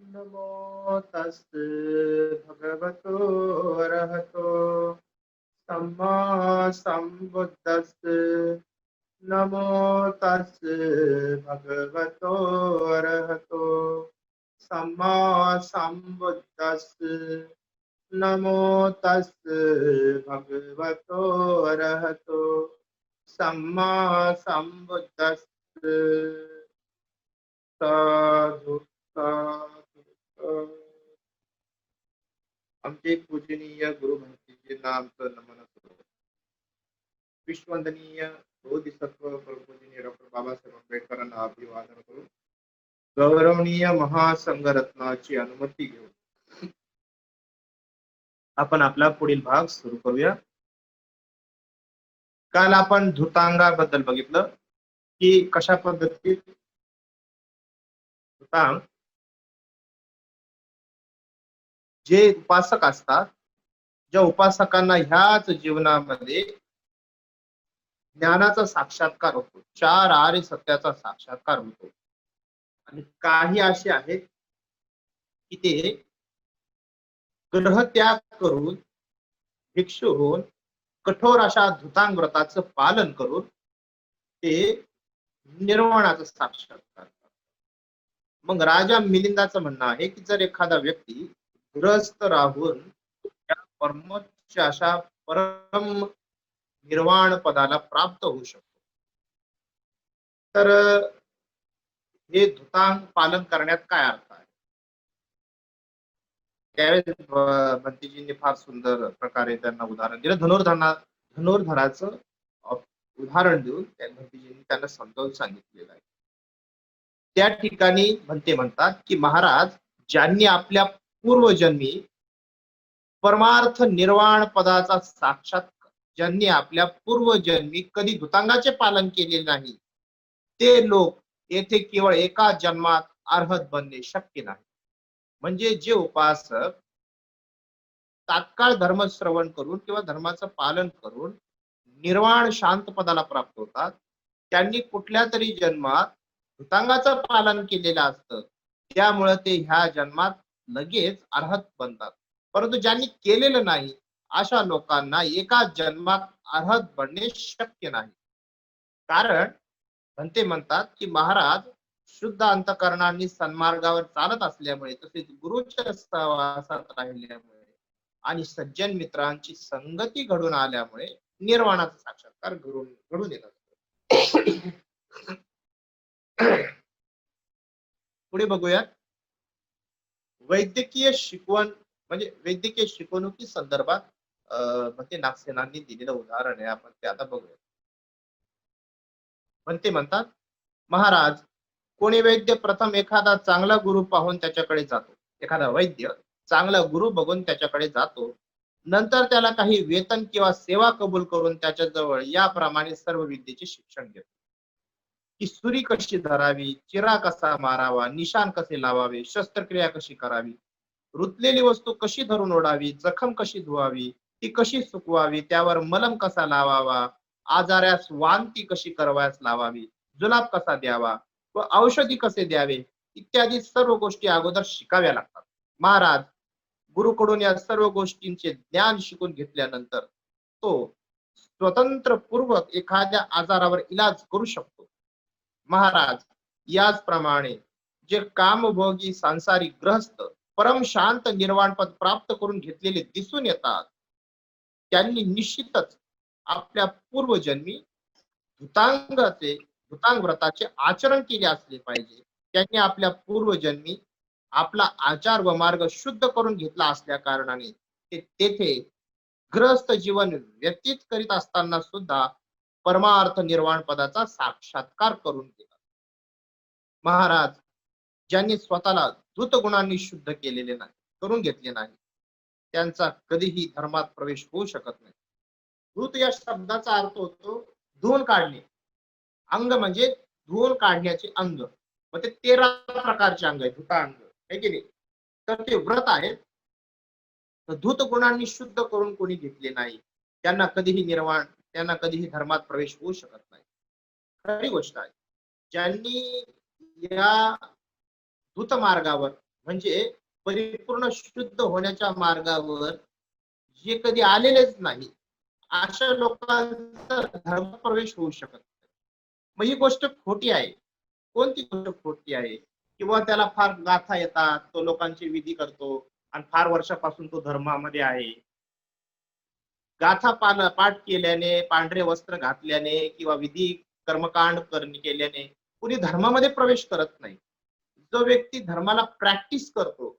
नमो तस्से भगवतो अरहतो सम्मा सम्बुद्दस्से नमो तस्से भगवतो अरहतो सम्मा सम्बुद्दस्से नमो तस्से भगवतो अरहतो सम्मा सम्बुद्दस्से साधु साधु साधु. आमचे पूजनीय गुरु भंतेजींना आमचं नमन करू. विश्ववंदनीय बोधिसत्व प्रभूजीनी डॉक्टर बाबासाहेब आंबेडकरांना अभिवादन करू. गौरवनीय महासंघरत्नाची अनुमती घेऊ आपण आपला पुढील भाग सुरू करूया. काल आपण धुतांगाबद्दल बघितलं की कशा पद्धतीत धुतांग जे उपासक असतात, ज्या उपासकांना ह्याच जीवनामध्ये ज्ञानाचा साक्षात्कार होतो, चार आर्य सत्याचा साक्षात्कार होतो. आणि काही असे आहेत की ते ग्रहत्याग करून भिक्षू होऊन कठोर अशा धुतांग व्रताचं पालन करून ते निर्वाणाचा साक्षात्कार करतात. मग राजा मिलिंदाचं म्हणणं आहे की जर एखादा व्यक्ती ग्रस्त राहून त्या परमोच्च अशा परम निर्वाण पदाला प्राप्त होऊ शकतो, तर हे धुतांग पालन करण्यात काय अर्थ आहे. त्यावेळेस भंतीजींनी फार सुंदर प्रकारे त्यांना उदाहरण दिलं. धनुर्धराचं उदाहरण देऊन त्या भंतीजींनी त्यांना समजावून सांगितलेलं आहे. त्या ठिकाणी भंते म्हणतात की महाराज, ज्यांनी आपल्या पूर्वजन्मी परमार्थ निर्वाण पदाचा साक्षात्कार, ज्यांनी आपल्या पूर्वजन्मी कधी धुतांगाचे पालन केले नाही, ते लोक येथे केवळ एका जन्मात अर्हत बनणे शक्य नाही. म्हणजे जे उपासक तात्काळ धर्मश्रवण करून किंवा धर्माचं पालन करून निर्वाण शांत पदाला प्राप्त होतात, त्यांनी कुठल्या तरी जन्मात धुतांगाचं पालन केलेलं असतं, त्यामुळे ते ह्या जन्मात लगेच अर्हत बनतात. परंतु ज्यांनी केलेलं नाही अशा लोकांना एका जन्मात अर्हत बनणे शक्य नाही. कारण म्हणते म्हणतात की महाराज, शुद्ध अंतकरणाने सन्मार्गावर चालत असल्यामुळे, तसेच गुरुच्या सहवासात राहिल्यामुळे आणि सज्जन मित्रांची संगती घडून आल्यामुळे निर्वाणाचा साक्षात्कार घडून येत असतो. पुढे बघूयात. वैद्यकीय शिकवण म्हणजे वैद्यकीय शिकवणुकी संदर्भात म्हणते नागसेनांनी दिलेलं उदाहरण आहे. आपण ते आता बघूया. म्हणते म्हणतात, महाराज, कोणी वैद्य प्रथम एखादा चांगला गुरु पाहून त्याच्याकडे जातो. एखादा वैद्य चांगला गुरु बघून त्याच्याकडे जातो. नंतर त्याला काही वेतन किंवा सेवा कबूल करून त्याच्याजवळ याप्रमाणे सर्व विद्येचे शिक्षण घेतो. की सुरी कशी धरावी, चिरा कसा मारावा, निशाण कसे लावावे, शस्त्रक्रिया कशी करावी, रुतलेली वस्तू कशी धरून ओढावी, जखम कशी धुवावी, ती कशी सुकवावी, त्यावर मलम कसा लावावा, आजाऱ्यास वांती कशी करवायस लावावी, जुलाब कसा द्यावा व औषधी कसे द्यावे, इत्यादी सर्व गोष्टी अगोदर शिकाव्या लागतात. महाराज, गुरुकडून या सर्व गोष्टींचे ज्ञान शिकून घेतल्यानंतर तो स्वतंत्रपूर्वक एखाद्या आजारावर इलाज करू शकतो. महाराज, याचप्रमाणे जे कामभोगी सांसारिक ग्रहस्थ परम शांत निर्वाण पद प्राप्त करून घेतलेले दिसून येतात, त्यांनी निश्चितच आपल्या पूर्वजन्मी धुतांग व्रताचे आचरण केले असले पाहिजे. त्यांनी आपल्या पूर्वजन्मी आपला आचार व मार्ग शुद्ध करून घेतला असल्या कारणाने ते तेथे ग्रस्त जीवन व्यतीत करीत असताना सुद्धा परमार्थ निर्वाण पदाचा साक्षात्कार करून घेतात. महाराज, ज्यांनी स्वतःला धूत गुणांनी शुद्ध केलेले नाही, करून घेतले नाही, त्यांचा कधीही धर्मात प्रवेश होऊ शकत नाही. धूत या शब्दाचा अर्थ होतो धुवून काढणे. अंग म्हणजे धुवून काढण्याचे अंग. मग ते 13 प्रकारचे अंग आहे धुतांग, आहे की नाही. तर ते व्रत आहेत. धूत गुणांनी शुद्ध करून कोणी घेतले नाही, त्यांना कधीही धर्मात प्रवेश होऊ शकत नाही. खरी गोष्ट आहे. ज्यांनी या धूत मार्गावर म्हणजे परिपूर्ण शुद्ध होण्याच्या मार्गावर जे कधी आलेलेच नाही, अशा लोकांचा धर्म प्रवेश होऊ शकत नाही. मग ही गोष्ट खोटी आहे. कोणती गोष्ट खोटी आहे? किंवा त्याला फार गाथा येतात, तो लोकांची विधी करतो आणि फार वर्षापासून तो धर्मामध्ये आहे. गाथा पाठ केल्याने, पांढरे वस्त्र घातल्याने किंवा विधी कर्मकांड केल्याने कुणी धर्मामध्ये प्रवेश करत नाही. जो व्यक्ती धर्माला प्रॅक्टिस करतो,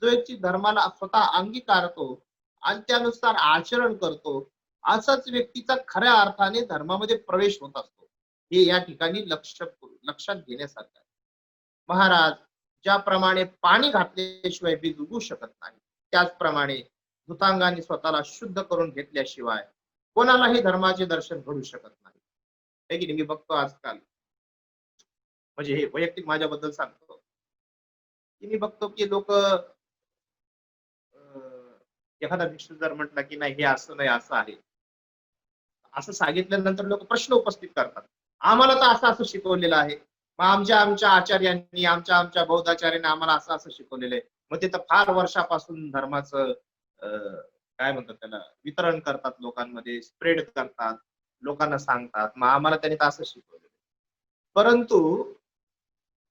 जो व्यक्ती धर्माला स्वतः अंगीकारतो आणि त्यानुसार आचरण करतो, असाच व्यक्तीचा खऱ्या अर्थाने धर्मामध्ये प्रवेश होत असतो. हे या ठिकाणी लक्षात घेण्यासारखं आहे. महाराज, ज्याप्रमाणे पाणी घातल्याशिवाय बीज उगू शकत नाही, त्याचप्रमाणे धुतांगाने स्वतःला शुद्ध करून घेतल्याशिवाय कोणालाही धर्माचे दर्शन घडू शकत नाही. है की नाही? मी बघतो आजकाल, म्हणजे हे वैयक्तिक माझ्याबद्दल सांगतो, की मी बघतो की लोक एखादा भिक्षू जर म्हटला की नाही हे असं नाही असं आहे, असं सांगितल्यानंतर लोक प्रश्न उपस्थित करतात. आम्हाला तर असं असं शिकवलेलं आहे. मग आमच्या आमच्या आचार्यांनी, आमच्या आमच्या बौद्धाचार्यांनी आम्हाला असं असं शिकवलेलं आहे. मग ते तर फार वर्षापासून धर्माचं काय म्हणतात त्याला, वितरण करतात, लोकांमध्ये स्प्रेड करतात, लोकांना सांगतात. मग आम्हाला त्यांनी तर असं शिकवलेलं. परंतु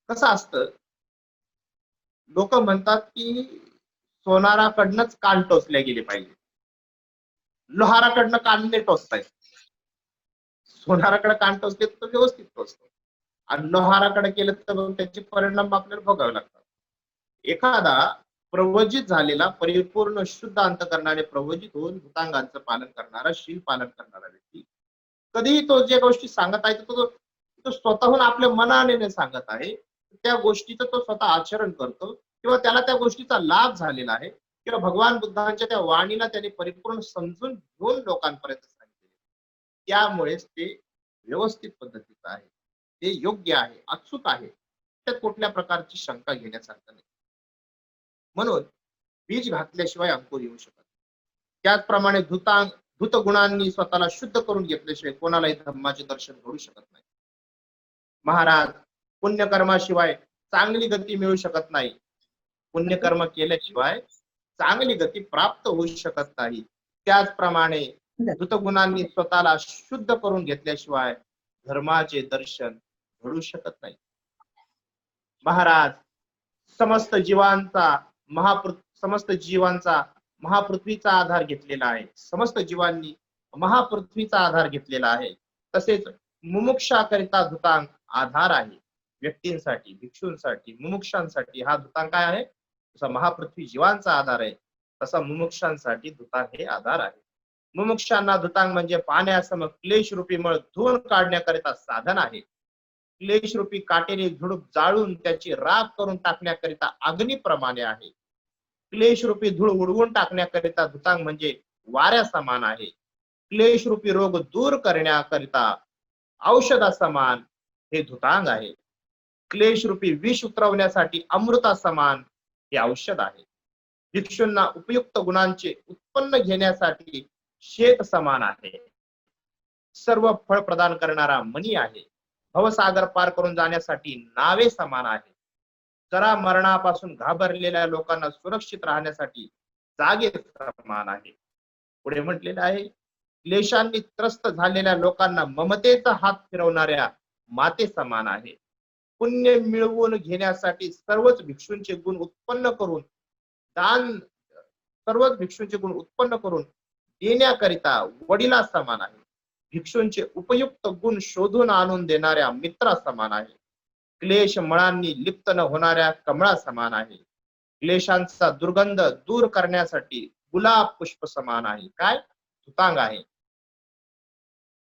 कसं असतं, लोक म्हणतात की सोनाराकडनंच कान टोचले गेले पाहिजे, लोहाराकडनं कान नाही टोचतायत. सोनाराकडे कान टोचले तर व्यवस्थित टोचतो आणि लोहाराकडे केलं तर मग त्याचे परिणाम आपल्याला भोगावे लागतात. एखादा प्रवजित झालेला, परिपूर्ण शुद्ध अंतकरणाने प्रवजित होऊन भूतांगांचं पालन करणारा, शील पालन करणारा व्यक्ती, कधीही तो ज्या गोष्टी सांगत आहे तो तो स्वतःहून आपल्या मनाने नाही सांगत आहे, त्या गोष्टीचं तो स्वतः आचरण करतो किंवा त्याला त्या गोष्टीचा लाभ झालेला आहे किंवा भगवान बुद्धांच्या त्या वाणीला त्याने परिपूर्ण समजून घेऊन लोकांपर्यंत सांगितले. त्यामुळेच ते व्यवस्थित पद्धतीचं आहे, ते योग्य आहे, अचूक आहे. त्यात कुठल्या प्रकारची शंका घेण्यासारखं नाही. म्हणून बीज घातल्याशिवाय अंकुर येऊ शकत. त्याचप्रमाणे धूत गुणांनी स्वतःला शुद्ध करून घेतल्याशिवाय कोणालाही धर्माचे दर्शन घडू शकत नाही. महाराज, पुण्यकर्माशिवाय चांगली गती मिळू शकत नाही. पुण्यकर्म केल्याशिवाय चांगली गती प्राप्त होऊ शकत नाही. त्याचप्रमाणे धृतगुणांनी स्वतःला शुद्ध करून घेतल्याशिवाय धर्माचे दर्शन घडू शकत नाही. महाराज, समस्त जीवांचा समस्त जीवांचा महापृथ्वीचा आधार घेतलेला आहे. समस्त जीवांनी महापृथ्वीचा आधार घेतलेला आहे. तसेच मुमुक्षाकरिता धुतांग आधार आहे. व्यक्तींसाठी, भिक्षूंसाठी, मुमुक्षांसाठी हा धुतांग काय आहे? जसा महापृथ्वी जीवांचा आधार आहे, तसा मुमुक्षांसाठी धुतांग हे आधार आहे. मुमुक्षांना धुतांग म्हणजे पाण्यासम क्लेश रूपी मळ धुवून काढण्याकरिता साधन आहे. क्लेश रूपी काटेने झुडूप जाळून त्याची राख करून टाकण्याकरिता अग्निप्रमाणे आहे. क्लेश रूपी धूळ उडवून टाकण्याकरिता धुतांग म्हणजे वाऱ्या समान आहे. क्लेश रूपी रोग दूर करण्याकरिता औषधा समान हे धुतांग आहे. क्लेश रूपी विष उतरवण्यासाठी अमृता समान हे औषध आहे. भिक्षूंना उपयुक्त गुणांचे उत्पन्न घेण्यासाठी शेत समान आहे. सर्व फळ प्रदान करणारा मणी आहे. भवसागर पार करून जाण्यासाठी नावे समान आहे. जरा मरणापासून घाबरलेल्या लोकांना सुरक्षित राहण्यासाठी जागे समान आहे. पुढे म्हटलेलं आहे, क्लेशांनी त्रस्त झालेल्या लोकांना ममतेचा हात फिरवणाऱ्या माते समान आहे. पुण्य मिळवून घेण्यासाठी सर्वच भिक्षूंचे गुण उत्पन्न करून देण्याकरिता वडिला समान आहे. भिक्षूंचे उपयुक्त गुण शोधून आणून देणाऱ्या मित्रा समान आहे. क्लेश मळांनी लिप्त न होणाऱ्या कमळा समान आहे. क्लेशांचा दुर्गंध दूर करण्यासाठी गुलाब पुष्प समान आहे. काय? धुतांग आहे.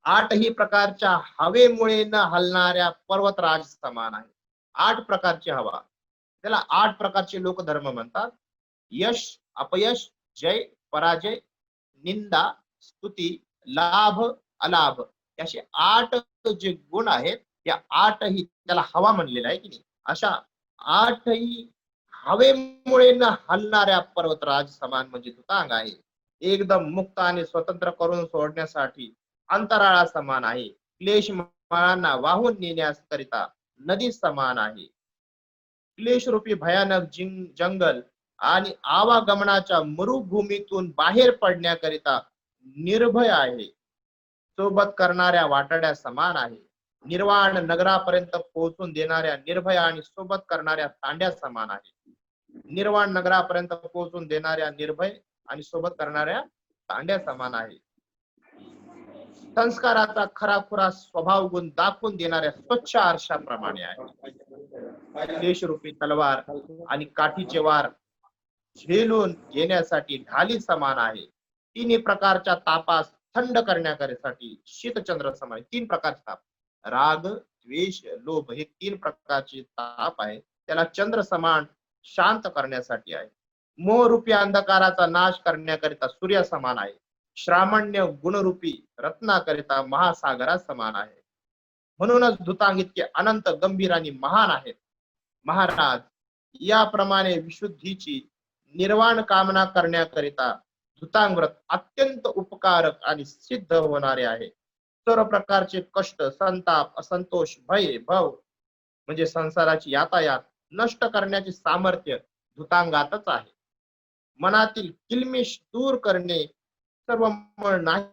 आठही प्रकारच्या हवेमुळे न हलणाऱ्या पर्वतराज समान आहे. 8 प्रकारची हवा, त्याला 8 प्रकारचे लोकधर्म म्हणतात. यश, अपयश, जय, पराजय, निंदा, स्तुती, लाभ, अलाभ, असे 8 जे गुण आहेत, या 8ही त्याला हवा म्हणलेला आहे की नाही. अशा 8ही हवेमुळे न हलणाऱ्या पर्वतराज समान म्हणजे धुतांग आहे. एकदम मुक्त आणि स्वतंत्र करून सोडण्यासाठी अंतराळा समान आहे. क्लेश माळांना वाहून नेण्याकरिता नदी समान आहे. क्लेशरूपी भयानक जंगल आणि आवागमनाच्या मरुभूमीतून बाहेर पडण्याकरिता निर्भय आहे. सोबत करणाऱ्या वाटाड्या समान आहे. निर्वाण नगरापर्यंत पोहोचून देणाऱ्या निर्भय आणि सोबत करणाऱ्या तांड्या समान आहे. निर्वाण नगरापर्यंत पोहोचून देणाऱ्या निर्भय आणि सोबत करणाऱ्या तांड्या समान आहे. संस्काराचा खराखुरा स्वभाव गुण दाखवून देणाऱ्या स्वच्छ आरशाप्रमाणे आहे. क्लेशरूपी तलवार आणि काठीचे वार झेलून घेण्यासाठी ढाली समान आहे. तिन्ही प्रकारच्या तापास थंड करण्याकरिसाठी शीतचंद्र समान. तीन प्रकारचे ताप, राग, द्वेष, लोभ, हे तीन प्रकारचे ताप आहे. त्याला चंद्र समान शांत करण्यासाठी आहे. मोहरूपी अंधकाराचा नाश करण्याकरिता सूर्य समान आहे. श्रामण्य गुणरूपी रत्नाकरिता महासागरा समान आहे. म्हणूनच धुतांग इतके अनंत गंभीर आणि महान आहेत. महाराज, याप्रमाणे विशुद्धीची निर्वाण कामना करण्याकरिता धुतांग व्रत अत्यंत उपकारक आणि सिद्ध होणारे आहे. सर्व प्रकारचे कष्ट, संताप, असंतोष, भय, भव म्हणजे संसाराची यातायात नष्ट करण्याचे सामर्थ्य धुतांगातच आहे. मनातील किलमिश दूर करणे, सर्व मळ नाही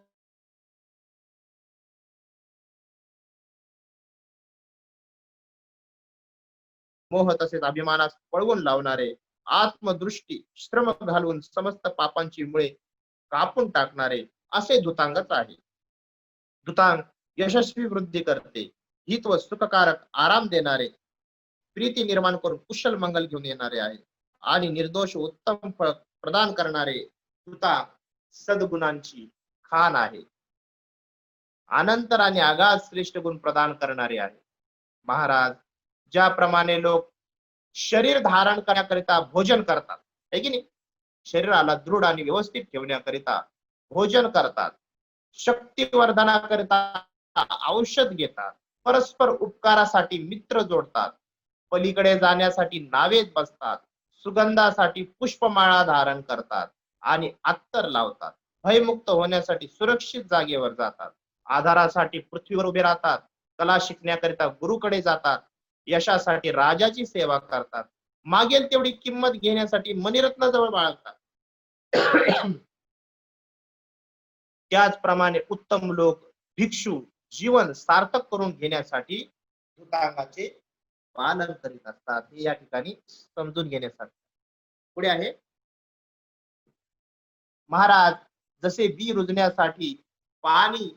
मोह तसेच अभिमानास पळवून लावणारे, आत्मदृष्टी श्रम घालून समस्त पापांची मुळे कापून टाकणारे असे धुतांगच आहे. धुतांग यशस्वी वृद्धी करते, हित व सुखकारक आराम देणारे, प्रीती निर्माण करून कुशल मंगल घेऊन येणारे आहे आणि निर्दोष उत्तम फळ प्रदान करणारे धुतांग सद्गुणांची खान आहे. अनंतर आणि आगाध श्रेष्ठ गुण प्रदान करणारे आहे. महाराज, ज्याप्रमाणे लोक शरीर धारण करण्याकरिता भोजन करतात, है की नाही, शरीराला दृढ आणि व्यवस्थित ठेवण्याकरिता भोजन करतात, शक्तिवर्धनाकरिता औषध घेतात, परस्पर उपकारासाठी मित्र जोडतात, पलीकडे जाण्यासाठी नावेत बसतात, सुगंधासाठी पुष्पमाळा धारण करतात आणि अत्तर लावतात, भयमुक्त होण्यासाठी सुरक्षित जागेवर जातात, आधारासाठी पृथ्वीवर उभे राहतात, कला शिकण्याकरिता गुरुकडे जातात, यशासाठी राजाची सेवा करतात, मागेल तेवढी किंमत घेण्यासाठी मणिरत्न जवळ बाळगतात. त्याचप्रमाणे उत्तम लोक भिक्षू जीवन सार्थक करून घेण्यासाठी धुतांगाचे पालन करीत असतात. हे या ठिकाणी समजून घेण्यासाठी. पुढे आहे, महाराज, जसे बी रुजण्यासाठी पाणी,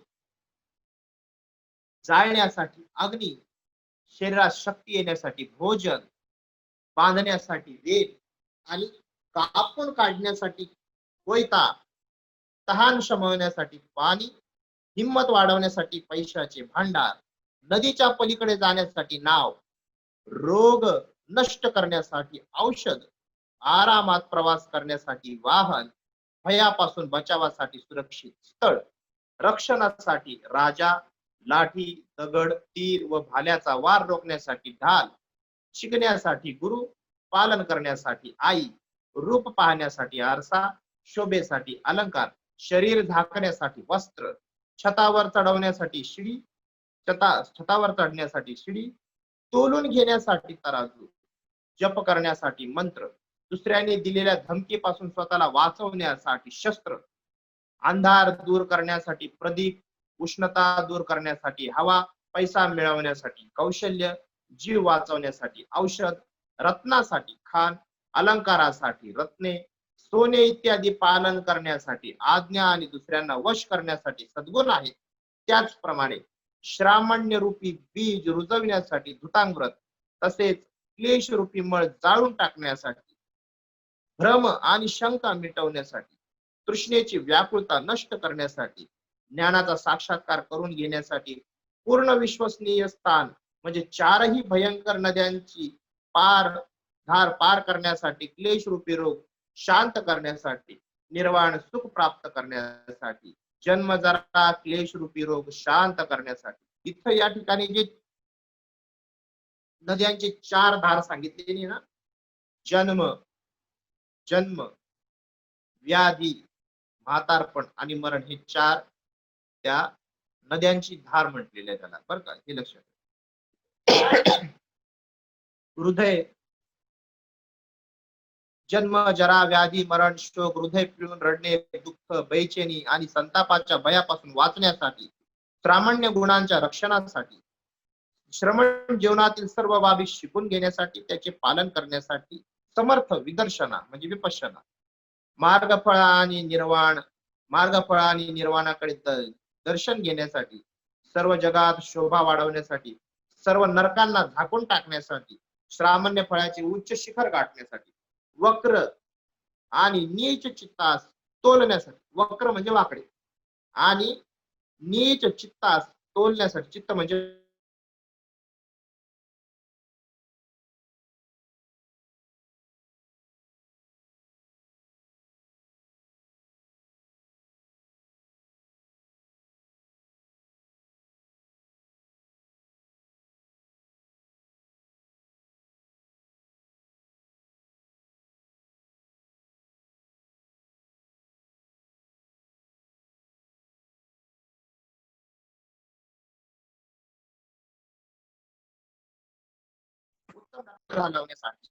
जाळण्यासाठी अग्नी, शरीरात शक्ती येण्यासाठी भोजन, बांधण्यासाठी वेल आणि कापून काढण्यासाठी कोयता, तहान शमवण्यासाठी पाणी, हिंमत वाढवण्यासाठी पैशाचे भांडार, नदीच्या पलीकडे जाण्यासाठी नाव, रोग नष्ट करण्यासाठी औषध, आरामात प्रवास करण्यासाठी वाहन, भयापासून बचावासाठी सुरक्षित स्थळ, रक्षणासाठी राजा, लाठी, दगड, तीर व भाल्याचा वार रोखण्यासाठी ढाल, शिकण्यासाठी गुरु, पालन करण्यासाठी आई, रूप पाहण्यासाठी आरसा, शोभेसाठी अलंकार, शरीर झाकण्यासाठी वस्त्र, छतावर चढवण्यासाठी शिडी, छतावर चढण्यासाठी शिडी, तोलून घेण्यासाठी तराजू, जप करण्यासाठी मंत्र, दुसऱ्याने दिलेल्या धमकीपासून स्वतःला वाचवण्यासाठी शस्त्र, अंधार दूर करण्यासाठी प्रदीप, उष्णता दूर करण्यासाठी हवा, पैसा मिळवण्यासाठी कौशल्य, जीव वाचवण्यासाठी औषध, रत्नासाठी खान, अलंकारासाठी रत्ने, सोने इत्यादी पालन करण्यासाठी आज्ञा आणि दुसऱ्यांना वश करण्यासाठी सद्गुण आहे. त्याचप्रमाणे श्रामण्य रूपी बीज रुजविण्यासाठी धुतांगव्रत, तसेच क्लेश रूपी मळ जाळून टाकण्यासाठी, भ्रम आणि शंका मिटवण्यासाठी, तृष्णेची व्याकुळता नष्ट करण्यासाठी, ज्ञानाचा साक्षात्कार करून घेण्यासाठी, पूर्ण विश्वसनीय स्थान म्हणजे चारही भयंकर नद्यांची धार पार करण्यासाठी, क्लेश रूपी रोग शांत करण्यासाठी, निर्वाण सुख प्राप्त करण्यासाठी, जन्म जरा क्लेश रूपी रोग शांत करण्यासाठी. इथं या ठिकाणी जे नद्यांचे चार धार सांगितलेली ना, जन्म, जन्म, व्याधी, म्हातारपण आणि मरण, हे चार त्या नद्यांची धार म्हटलेली आहे त्याला, बरं का, हे लक्षात. हृदय, जन्म, जरा, व्याधी, मरण, शोक, हृदय पिळून रडणे, दुःख, बेचैनी आणि संतापाच्या भयापासून वाचण्यासाठी, प्रामाण्य गुणांच्या रक्षणासाठी, श्रमण जीवनातील सर्व बाबी शिकून घेण्यासाठी, त्याचे पालन करण्यासाठी, समर्थ विदर्शना म्हणजे विपश्यना, मार्गफळ आणि निर्वाण, मार्गफळ आणि निर्वाणाकडे दर्शन घेण्यासाठी, सर्व जगात शोभा वाढवण्यासाठी, सर्व नरकांना झाकून टाकण्यासाठी, श्रामण्य फळाचे उच्च शिखर गाठण्यासाठी, वक्र आणि नीच चित्तास तोलण्यासाठी, वक्र म्हणजे वाकडे आणि नीच चित्तास तोलण्यासाठी, चित्त म्हणजे उत्तम घालवण्यासाठी.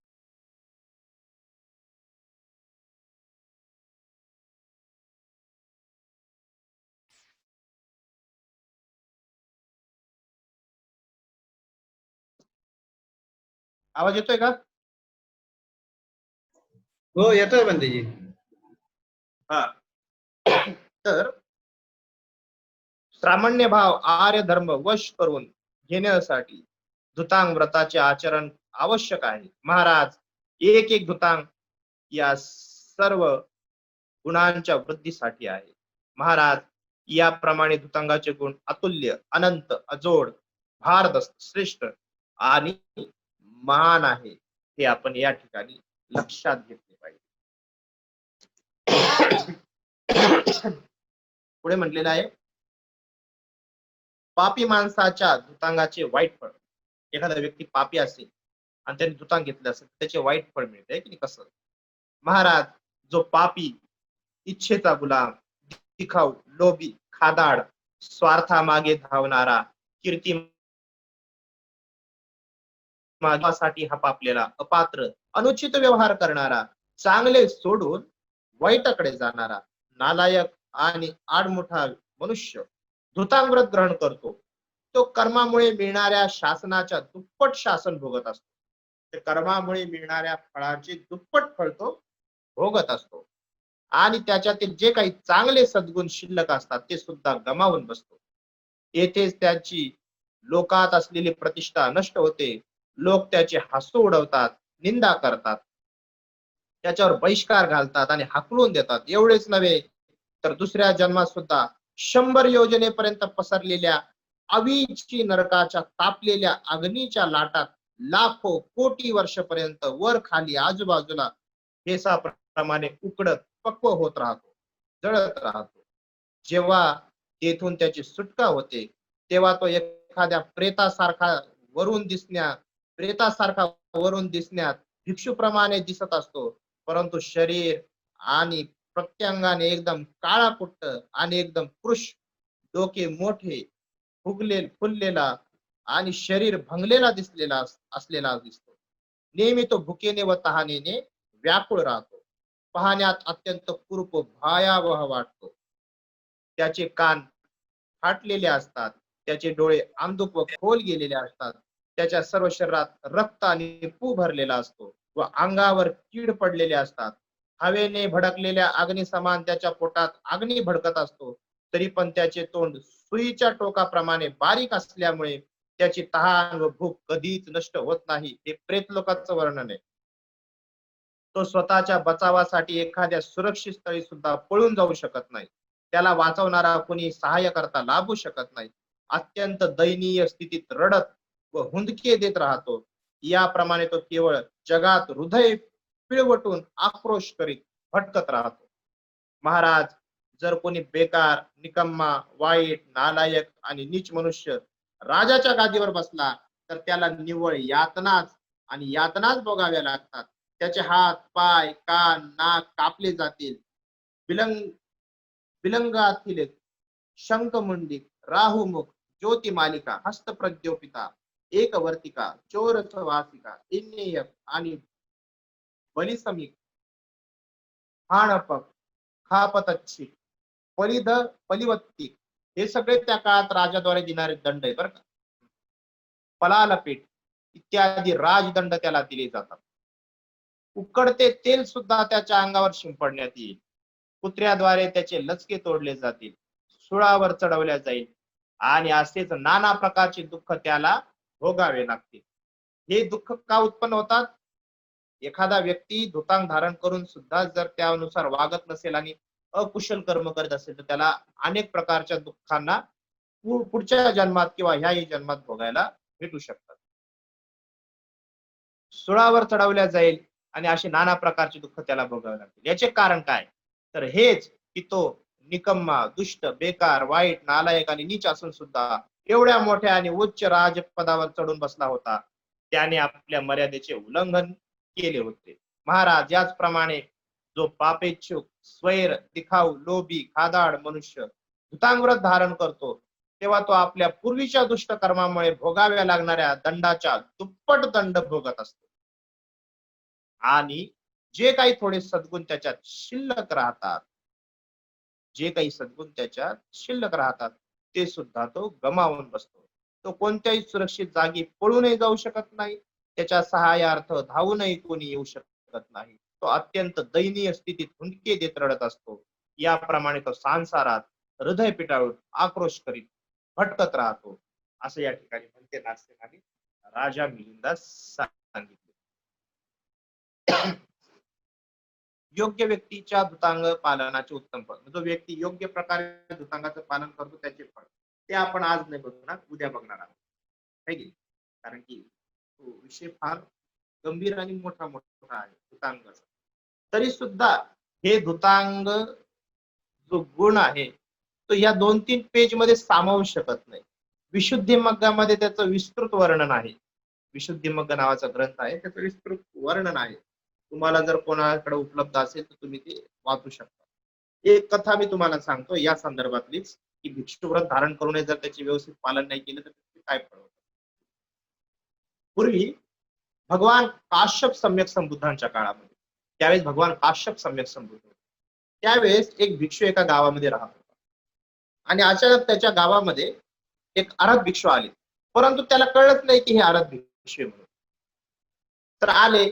आवाज येतोय का? हो येतोय बंदीजी. हा, तर सामान्य भाव आर्य धर्म वश करून घेण्यासाठी धुतांग व्रताचे आचरण आवश्यक आहे. महाराज, एक एक धुतांग या सर्व गुणांच्या वृद्धीसाठी आहे. महाराज, याप्रमाणे धुतांगाचे गुण अतुल्य, अनंत, अजोड, भारदस्त, श्रेष्ठ आणि महान आहे, हे आपण या ठिकाणी लक्षात घेतले पाहिजे. पुढे म्हटलेलं आहे, पापी माणसाच्या धुतांगाचे वाईट फळ. एखादा व्यक्ती पापी असेल आणि त्याने धुतांग घेतलं असेल, त्याचे वाईट फळ मिळते की कसं? महाराज, जो पापी, इच्छेचा गुलाम, दिखाऊ, लोभी, खादाड, स्वार्थामागे धावणारा, कीर्ती मागवासाठी हपापलेला, अपात्र, अनुचित व्यवहार करणारा, चांगले सोडून वाईटाकडे जाणारा, नालायक आणि आडमुठा मनुष्य धुतांग व्रत ग्रहण करतो, तो कर्मामुळे मिळणाऱ्या शासनाच्या दुप्पट शासन भोगत असतो. ते कर्मामुळे मिळणाऱ्या फळाचे दुप्पट फळ तो भोगत असतो आणि त्याच्यातील जे काही चांगले सद्गुण शिल्लक असतात ते सुद्धा गमावून बसतो. येथेच त्याची लोकात असलेली प्रतिष्ठा नष्ट होते. लोक त्याचे हसू उडवतात, निंदा करतात, त्याच्यावर बहिष्कार घालतात आणि हाकलून देतात. एवढेच नव्हे तर दुसऱ्या जन्मात सुद्धा 100 योजनेपर्यंत पसरलेल्या अविची नरकाच्या तापलेल्या अग्नीच्या लाटात लाखो कोटी वर्षपर्यंत वर खाली आजूबाजूला फेसाप्रमाणे उकडत पक्व होत राहतो, जळत राहतो. जेव्हा तेथून त्याची सुटका होते, तेव्हा तो एखाद्या प्रेतासारखा वरून दिसण्यात भिक्षूप्रमाणे दिसत असतो, परंतु शरीर आणि प्रत्यंगाने एकदम काळा कुट्ट आणि एकदम कृश, डोके मोठे, फुललेला आणि शरीर भंगलेला असलेला दिसतो. नेहमी तो भुकेने व तहानेने व्याकुळ राहतो. पाहण्यात अत्यंत कुरूप भयावह वाटतो. त्याचे कान फाटलेले असतात, त्याचे डोळे अंधुक व खोल गेलेले असतात, त्याच्या सर्व शरीरात रक्त आणि पू भरलेला असतो व अंगावर कीड पडलेले असतात. हवेने भडकलेल्या अग्नी समान त्याच्या पोटात अग्नी भडकत असतो, तरी पण त्याचे तोंड सुईच्या टोकाप्रमाणे बारीक असल्यामुळे त्याची तहान व भूक कधीच नष्ट होत नाही. हे प्रेत लोकांचं वर्णन आहे. तो स्वतःच्या बचावासाठी एखाद्या सुरक्षित स्थळी सुद्धा पळून जाऊ शकत नाही. त्याला वाचवणारा कोणी सहाय्य करता लाभू शकत नाही. अत्यंत दयनीय स्थितीत रडत व हुंदके देत राहतो. याप्रमाणे तो केवळ जगात हृदय पिळवटून आक्रोश करीत भटकत राहतो. महाराज, जर कोणी बेकार, निकम्मा, वाईट, नालायक आणि नीच मनुष्य राजाच्या गादीवर बसला, तर त्याला निव्वळ यातनाच आणि यातनाच भोगाव्या लागतात. त्याचे हात, पाय, कान, नाक कापले जातील. विलंग विलंगातील शंखमुंडी, राहुमुख, ज्योतिमालिका, हस्तप्रज्ञोपिता, एकवर्तिका, चोरसवासिका, इन्नेयक आणि बलिसमीक खाणपक, खापतच्छी, पलिध, पलिवत्ती, हे सगळे त्या काळात राजाद्वारे देणारे दंड आहे बरं का. पलालपेट इत्यादी राजदंड त्याला दिले जातात. उकडते तेल सुद्धा त्याच्या अंगावर शिंपडण्यात येईल. कुत्र्याद्वारे त्याचे लचके तोडले जातील, सुळावर चढवल्या जाईल आणि असेच नाना प्रकारचे दुःख त्याला भोगावे लागतील. हे दुःख का उत्पन्न होतात? एखादा व्यक्ती धुतांग धारण करून सुद्धा जर त्यानुसार वागत नसेल आणि अकुशल कर्म करत असेल तर त्याला अनेक प्रकारच्या दुःखांना पुढच्या जन्मात किंवा ह्याही जन्मात भोगायला भेटू शकतात. सुळावर चढवल्या जाईल आणि असे नाना प्रकारचे दुःख त्याला भोगावे लागतील. याचे कारण काय? तर हेच की तो निकम्मा, दुष्ट, बेकार, वाईट, नालायक आणि नीच असून सुद्धा एवढ्या मोठ्या आणि उच्च राजपदावर चढून बसला होता. त्याने आपल्या मर्यादेचे उल्लंघन केले होते. महाराज याचप्रमाणे जो पापेच्छुक, स्वैर, दिखाऊ, लोभी, खादाड मनुष्य धृतांगव्रत धारण करतो, तेव्हा तो आपल्या पूर्वीच्या दुष्ट कर्मामुळे भोगाव्या लागणाऱ्या दंडाच्या दुप्पट दंड भोगत असतो. आणि जे काही थोडे सद्गुण त्याच्यात शिल्लक राहतात, जे काही सद्गुण त्याच्यात शिल्लक राहतात, ते सुद्धा तो गमावून बसतो. तो कोणत्याही सुरक्षित जागी पळूनही जाऊ शकत नाही, त्याच्या सहाय्यार्थ धावूनही कोणी येऊ शकत नाही. तो अत्यंत दयनीय स्थितीत हुंदके देत रडत असतो. याप्रमाणे तो संसारात हृदय पिटाळून आक्रोश करीत भटकत राहतो, असं या ठिकाणी म्हणते नास्तिकांनी राजा मिलिंदास सांगितले. योग्य व्यक्तीच्या धुतांग पालनाचे उत्तम फळ, जो व्यक्ती योग्य प्रकारे धुतांगाचं पालन करतो त्याचे फळ, ते आपण आज नाही बघणार, उद्या बघणार आहोत, है की? कारण की तो विषय फार गंभीर आणि मोठा मोठा आहे धुतांगाचा. तरी सुद्धा हे धुतांग जो गुण आहे तो या 2-3 पेज मध्ये सामावू शकत नाही. विशुद्धी मग्गामध्ये त्याचं विस्तृत वर्णन आहे. विशुद्धी मग्ग नावाचा ग्रंथ आहे, त्याचं विस्तृत वर्णन आहे. तुम्हाला जर कोणाकडे उपलब्ध असेल तर तुम्ही ते वाचू शकता. एक कथा मी तुम्हाला सांगतो या संदर्भातलीच, की भिक्षुव्रत धारण करून जर त्याचे व्यवस्थित पालन नाही केलं तर काय फळ होतं. पूर्वी भगवान काश्यप सम्यक संबुद्धांच्या काळामध्ये, त्यावेळेस भगवान काश्यप सम्यक संबुद्ध होते. त्यावेळेस एक भिक्षू एका गावामध्ये राहत होता आणि अचानक त्याच्या गावामध्ये एक अरहत भिक्षू आले, परंतु त्याला कळत नाही की हे अरहत भिक्षू आहे म्हणून. तर आले,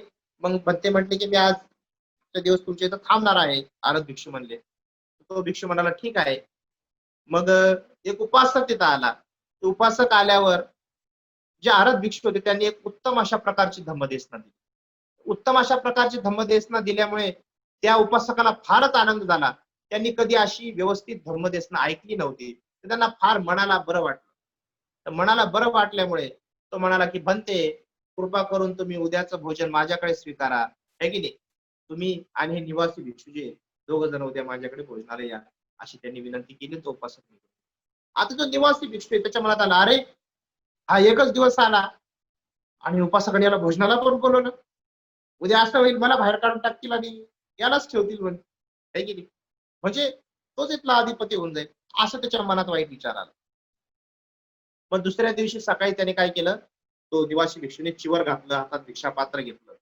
मग ते म्हटले की मी आज दिवस तुमच्या इथं थांबणार आहे. अरहत भिक्षू म्हणले. तो भिक्षू म्हणाला ठीक आहे. मग एक उपासक तिथं आला. तो उपासक आल्यावर जे अरहत भिक्षू होते त्यांनी एक उत्तम अशा प्रकारची धम्मदेशना दिली. उत्तम अशा प्रकारची धम्मदेशना दिल्यामुळे त्या उपासकाला फारच आनंद झाला. त्यांनी कधी अशी व्यवस्थित धम्मदेशना ऐकली नव्हती. तर त्यांना फार मनाला बरं वाटलं. तर मनाला बरं वाटल्यामुळे तो म्हणाला की बनते, कृपा करून तुम्ही उद्याचं भोजन माझ्याकडे स्वीकारा, है की नाही? तुम्ही आणि हे निवासी भिक्षू जे दोघ जण उद्या माझ्याकडे भोजनाला या, अशी त्यांनी विनंती केली. तो उपासक आता जो निवासी भिक्षू आहे त्याच्या मनात आला, अरे हा एकच दिवस आला आणि उपासकाने याला भोजनाला पण बोलवलं, उद्या असं होईल मला बाहेर काढून टाकतील आणि यालाच ठेवतील म्हणे, है की नाही? म्हणजे तोच इथला अधिपती होऊन जाईल, असं त्याच्या मनात वाईट विचार आला. मग दुसऱ्या दिवशी सकाळी त्याने काय केलं, तो निवासी भिक्षूने चिवर घातलं, हातात भिक्षा पात्र घेतलं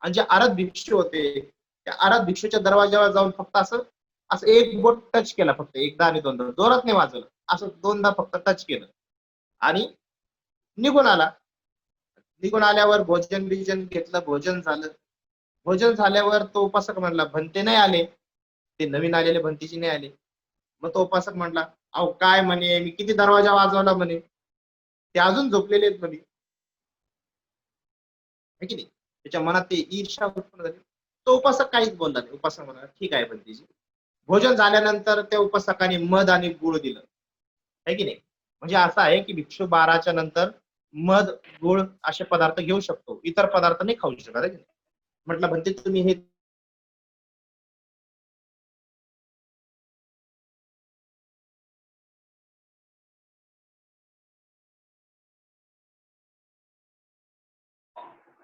आणि जे अरहत भिक्षू होते त्या अरहत भिक्षूच्या दरवाजावर जाऊन फक्त असं असं एक बोट टच केला, फक्त एकदा आणि दोनदा, जोरात नाही वाजवलं, असं दोनदा फक्त टच केलं आणि निघून आला. निघून आल्यावर भोजन बिजन घेतलं, भोजन झालं. भोजन झाल्यावर तो उपासक म्हणला भंते नाही आले, ते नवीन आलेले भंतीजी नाही आले. मग तो उपासक म्हणला, अहो काय म्हणे, मी किती दरवाजा वाजवला म्हणे, ते अजून झोपलेले आहेत म्हणे, है की नाही? त्याच्या मनात ते ईर्ष्या उत्पन्न झाली. तो उपासक काहीच बोलला नाही. उपासक म्हणाला ठीक आहे भंतीजी. भोजन झाल्यानंतर त्या उपासकाने मध आणि गुळ दिलं, है की नाही? म्हणजे असं आहे की भिक्षू 12च्या नंतर मध, गुळ असे पदार्थ घेऊ शकतो, इतर पदार्थ नाही खाऊ शकत, है की नाही? म्हटलं भंते तुम्ही हे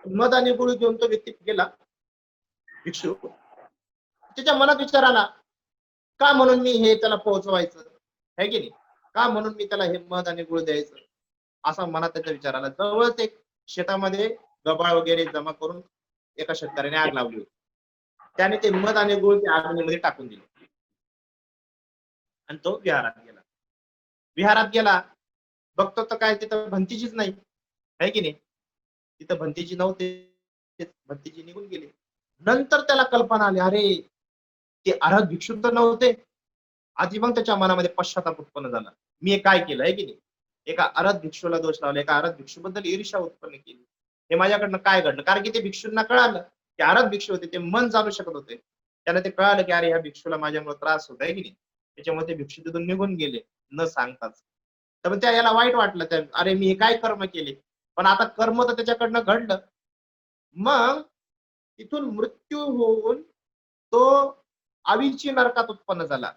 मध आणि गुळ घेऊन तो व्यक्ती गेला भिक्षू. त्याच्या मनात विचार आला, का म्हणून मी हे त्याला पोहोचवायचं, है की नाही? का म्हणून मी त्याला हे मध आणि गुळ द्यायचं, असा मनात त्याचा विचार आला. जवळच एक शेतामध्ये गबाळ वगैरे जमा करून एका शेतकऱ्याने आग लावली होती. त्याने ते मध आणि गुळ त्या अग्नीमध्ये टाकून दिलं आणि तो विहारात गेला. विहारात गेला, बघतो तर काय तिथं भंतीजीच नाही, आहे की नाही. तिथं भंतीजी नव्हते, भंतीजी निघून गेले. नंतर त्याला कल्पना आली, अरे ते अर्हत भिक्षू तर नव्हते. आधी मग त्याच्या मनामध्ये पश्चाताप उत्पन्न झाला. मी हे काय केलं, आहे की नाही. एका अर्हत भिक्षूला दोष लावला, एका अर्हत भिक्षूबद्दल ईर्ष्या उत्पन्न केली. हे माझ्याकडनं काय घडलं, कारण की ते भिक्षूंना कळालं ते अर्हत भिक्षू होते, ते मन जाणू शकत होते. त्याला ते कळालं की अरे ह्या भिक्षूला माझ्यामुळे त्रास होत आहे की नाही. त्याच्यामुळे ते भिक्षू तिथून निघून गेले न सांगताच. तर मग त्या याला वाईट वाटलं, त्या अरे मी हे काय कर्म केले. पण आता कर्म तर त्याच्याकडनं घडलं. मग तिथून मृत्यू होऊन तो आवीची नरकात उत्पन्न झाला.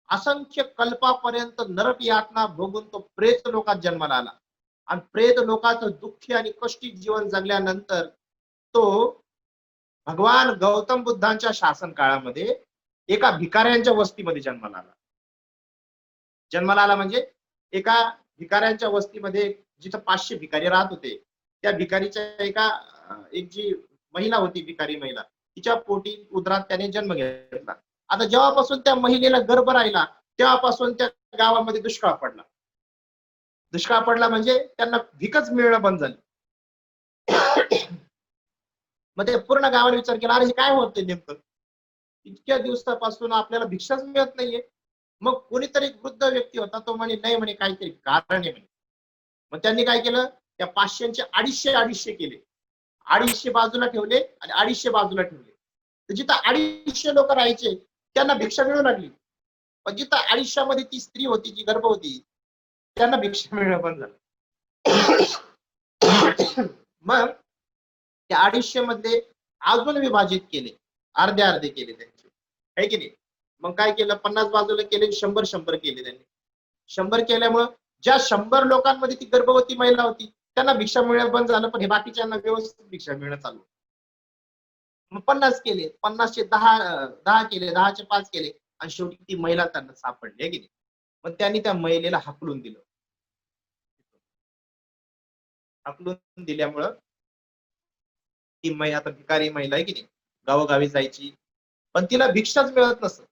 असंख्य कल्पापर्यंत नरक यातना भोगून तो प्रेत लोकात जन्माला आला आणि प्रेत लोकाचं दुःखी आणि कष्टी जीवन जगल्यानंतर तो भगवान गौतम बुद्धांच्या शासन काळामध्ये एका भिकाऱ्यांच्या वस्तीमध्ये जन्माला आला. जन्माला आला म्हणजे एका भिकाऱ्यांच्या वस्तीमध्ये जिथं 500 भिकारी राहत होते, त्या भिकारीच्या एक जी महिला होती, भिकारी महिला, तिच्या पोटी उदरात त्याने जन्म घेतला. आता जेव्हापासून त्या महिलेला गर्भ राहिला तेव्हापासून त्या गावामध्ये दुष्काळ पडला. दुष्काळ पडला म्हणजे त्यांना भिकच मिळणं बंद झाली. मग ते पूर्ण गावाने विचार केला, अरे हे काय होतंय नेमकं, इतक्या दिवसापासून आपल्याला भिक्षाच मिळत नाहीये. मग कोणीतरी एक वृद्ध व्यक्ती होता, तो म्हणे नाही म्हणे काहीतरी कारण आहे म्हणे. मग त्यांनी काय केलं, त्या 500चे 250 केले. 250 बाजूला ठेवले आणि 250 बाजूला ठेवले. तर जिथं 250 लोक राहायचे त्यांना भिक्षा मिळू लागली. पण जिथं 250 मध्ये ती स्त्री होती जी गर्भवती, त्यांना भिक्षा मिळणं बंद झालं. मग त्या 250 मध्ये अजून विभाजित केले, अर्धे अर्धे केले त्यांचे, आहे की नाही. मग काय केलं, 50 बाजूला केले, 100 केले त्यांनी. 100 केल्यामुळं ज्या 100 लोकांमध्ये ती गर्भवती महिला होती त्यांना भिक्षा मिळणं बंद झालं, पण हे बाकीच्यांना व्यवस्थित भिक्षा मिळणं चालू. मग 50 केले, 50चे 10 केले, 10चे 5 केले आणि शेवटी ती महिला त्यांना सापडली, आहे की नाही. मग त्यांनी त्या महिलेला हाकलून दिलं. हाकलून दिल्यामुळं ती आता भिकारी महिला, आहे की नाही, गावोगावी जायची, पण तिला भिक्षाच मिळत नसत.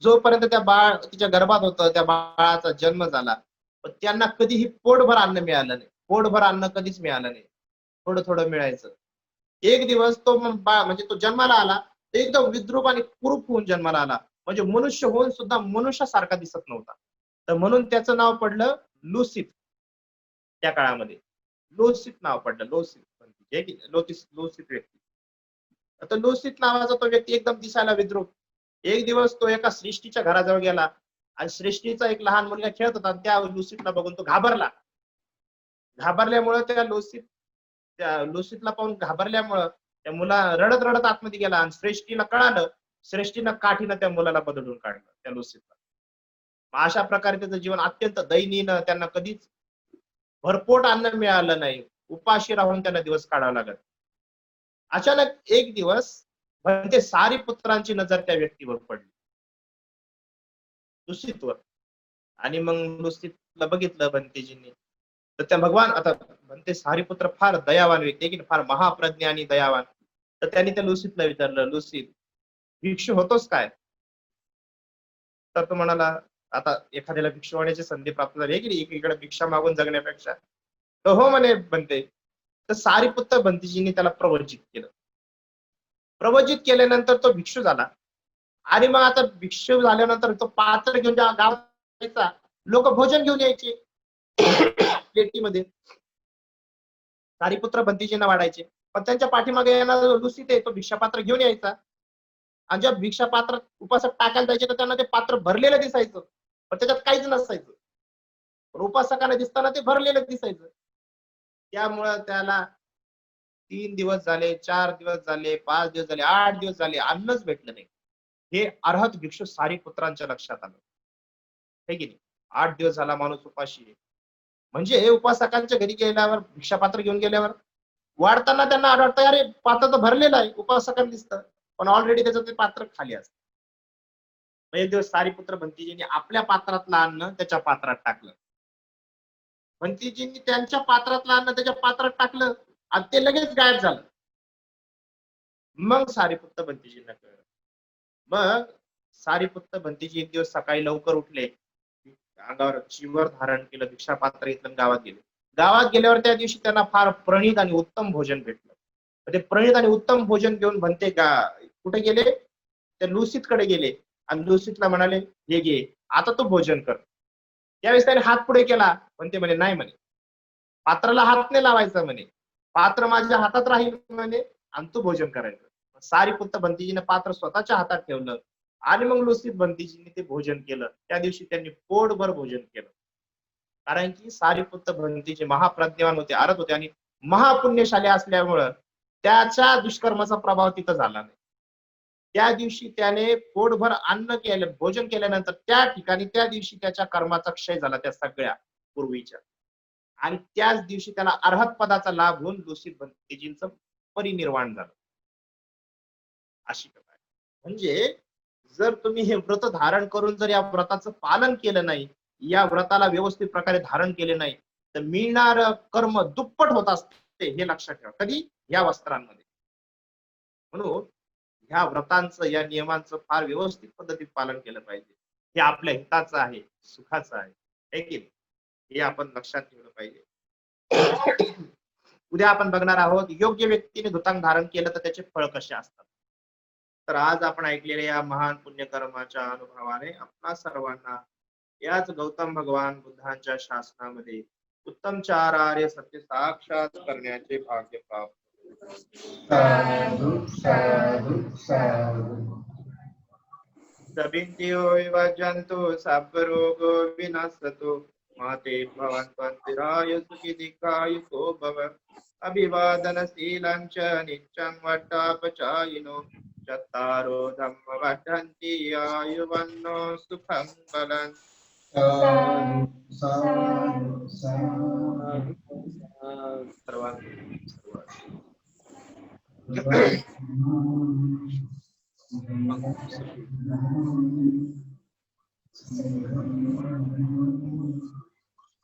जोपर्यंत त्या बाळ तिच्या गर्भात होतं, त्या बाळाचा जन्म झाला, पण त्यांना कधीही पोटभर अन्न मिळालं नाही. पोटभर अन्न कधीच मिळालं नाही, थोडं थोडं मिळायचं. एक दिवस तो बाळ म्हणजे तो जन्माला आला, एकदम विद्रूप आणि कुरूप होऊन जन्माला आला, म्हणजे मनुष्य होऊन सुद्धा मनुष्यासारखा दिसत नव्हता. तर म्हणून त्याचं नाव पडलं लुसित. त्या काळामध्ये लोसित नाव पडलं, लोसित. लोसित व्यक्ती. आता लोसित नावाचा तो व्यक्ती एकदम दिसायला विद्रूप. एक दिवस तो एका सृष्टीच्या घराजवळ गेला आणि सृष्टीचा एक लहान मुलगा खेळत होता, त्या लुसीतला बघून तो घाबरला. घाबरल्यामुळे त्या लुसीतला पाहून घाबरल्यामुळं त्या मुला रडत रडत आतमध्ये गेला आणि श्रेष्ठीला कळालं. श्रेष्ठीनं काठीनं त्या मुलाला बदलून काढलं, त्या लुसीतला. अशा प्रकारे त्याचं जीवन अत्यंत दयनीय, त्यांना कधीच भरपोट अन्न मिळालं नाही, उपाशी राहून त्यांना दिवस काढावा लागत. अचानक एक दिवस म्हणजे सारी पुत्रांची नजर त्या व्यक्तीवर पडली, लुसीतवर. आणि मग लुसीतला बघितलं बंतेजींनी. तर त्या भगवान आता म्हणते सारीपुत्र फार दयावान व्यक्ती, की फार महाप्रज्ञ आणि दयावान. तर त्यांनी त्या लुसीतला विचारलं, लुसीत भिक्षू होतोस काय. तर तो म्हणाला, आता एखाद्याला भिक्षू होण्याची संधी प्राप्त झाली की एकीकडे भिक्षा मागून जगण्यापेक्षा. तर हो म्हणे बनते. तर सारीपुत्र बंतीजींनी त्याला प्रवचित केलं. प्रवचित केल्यानंतर तो भिक्षू झाला. आणि मग आता भिक्षू झाल्यानंतर तो पात्र घेऊन गावात यायचा, लोक भोजन घेऊन यायचे प्लेटीमध्ये. सारीपुत्र बंतीजींना वाढायचे, पण त्यांच्या पाठीमागे येणार लुसीत आहे, तो भिक्षापात्र घेऊन यायचा. आणि जेव्हा भिक्षा पात्र उपासक टाकायला जायचे तर त्यांना ते पात्र भरलेलं दिसायचं, पण त्याच्यात काहीच नसायचं. पण उपासकांना दिसताना ते भरलेलं दिसायचं. त्यामुळं त्याला 3 दिवस झाले, 4 दिवस झाले, 5 दिवस झाले, 8 दिवस झाले, अन्नच भेटलं नाही. हे अर्हत भिक्षू सारीपुत्रांच्या लक्षात आलं, हे की नाही. 8 दिवस झाला माणूस उपाशी आहे. म्हणजे हे उपासकांच्या घरी गेल्यावर भिक्षापात्र घेऊन गेल्यावर वाढताना त्यांना आढळतं, अरे पात्र तर भरलेलं आहे, उपासकांना दिसतं, पण ऑलरेडी त्याचं ते पात्र खाली असतं. एक दिवस सारीपुत्र भंतीजींनी आपल्या पात्रातलं अन्न त्याच्या पात्रात टाकलं. भंतीजींनी त्यांच्या पात्रातलं अन्न त्याच्या पात्रात टाकलं आणि ते लगेच गायब झालं. मग सारीपुत्त भंतीजींना कळलं. मग सारीपुत्त भंतीजी एक दिवस सकाळी लवकर उठले, अंगावर चिवर धारण केलं, भिक्षापात्र घेतलं, गावात गेले. गावात गेल्यावर त्या दिवशी त्यांना फार प्रणित आणि उत्तम भोजन भेटलं. ते प्रणित आणि उत्तम भोजन घेऊन भंते कुठे गेले? त्या लुसीतकडे गेले आणि लुसीतला म्हणाले, हे घे, आता तू भोजन कर. त्यावेळेस त्याने हात पुढे केला, पण ते म्हणे नाही, म्हणे पात्राला हात नाही लावायचा, म्हणे पात्र माझ्या हातात राहील, म्हणे आणि तू भोजन करायचं. सारीपुत्त भंतीजीने पात्र स्वतःच्या हातात ठेवलं आणि मग लुसीत भंतीजींनी ते भोजन केलं. त्या दिवशी त्यांनी पोटभर भोजन केलं. कारण की सारीपुत्त भंतीजी महाप्रज्ञान होते, आरत होते आणि महापुण्यशाली असल्यामुळं त्याच्या दुष्कर्माचा प्रभाव तिथं झाला नाही. त्या दिवशी त्याने पोटभर अन्न केलं, भोजन केल्यानंतर त्या ठिकाणी त्या दिवशी त्याच्या कर्माचा क्षय झाला, त्या सगळ्या पूर्वीच्या. आणि त्याच दिवशी त्याला अर्हत पदाचा लाभ होऊन लुसीत भंतीजींचं परिनिर्वाण झालं. अशी कथा आहे. म्हणजे जर तुम्ही हे व्रत धारण करून जर या व्रताचं पालन केलं नाही, या व्रताला व्यवस्थित प्रकारे धारण केले नाही, तर मिळणार कर्म दुप्पट होत असते, हे लक्षात ठेवा. कधी? या वस्त्रांमध्ये. म्हणून ह्या व्रतांचं, या नियमांचं फार व्यवस्थित पद्धतीत पालन केलं पाहिजे. हे आपल्या हिताचं आहे, सुखाचं आहे की नाही? हे आपण लक्षात ठेवलं पाहिजे. उद्या आपण बघणार आहोत योग्य व्यक्तीने धुतांग धारण केलं तर त्याचे फळ कसे असतात. तर आज आपण ऐकलेल्या या महान पुण्यकर्माच्या अनुभवाने आपणा सर्वांना याच गौतम भगवान बुद्धांच्या शासनामध्ये उत्तम चार आर्य सत्य साक्षात करण्याचे भाग्य प्राप्त. साधु साधु साधु. सबिंद्रियो वजन्तु सर्वरोगो विनश्यतु माते भवन्त्वन्तिराय सुखी दीर्घायुको भव. अभिवादनशीलं च नित्यं वट्टापचायिनो चत्तारो धम्म वर्धन्ति आयुवन्नो सुखं बलं. साधु साधु साधु.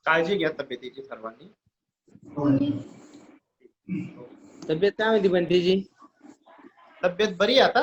काळजी घ्या तब्येतीची सर्वांनी. तब्येत काय म्हणते बंटीजी? तब्येत बरी आहे आता?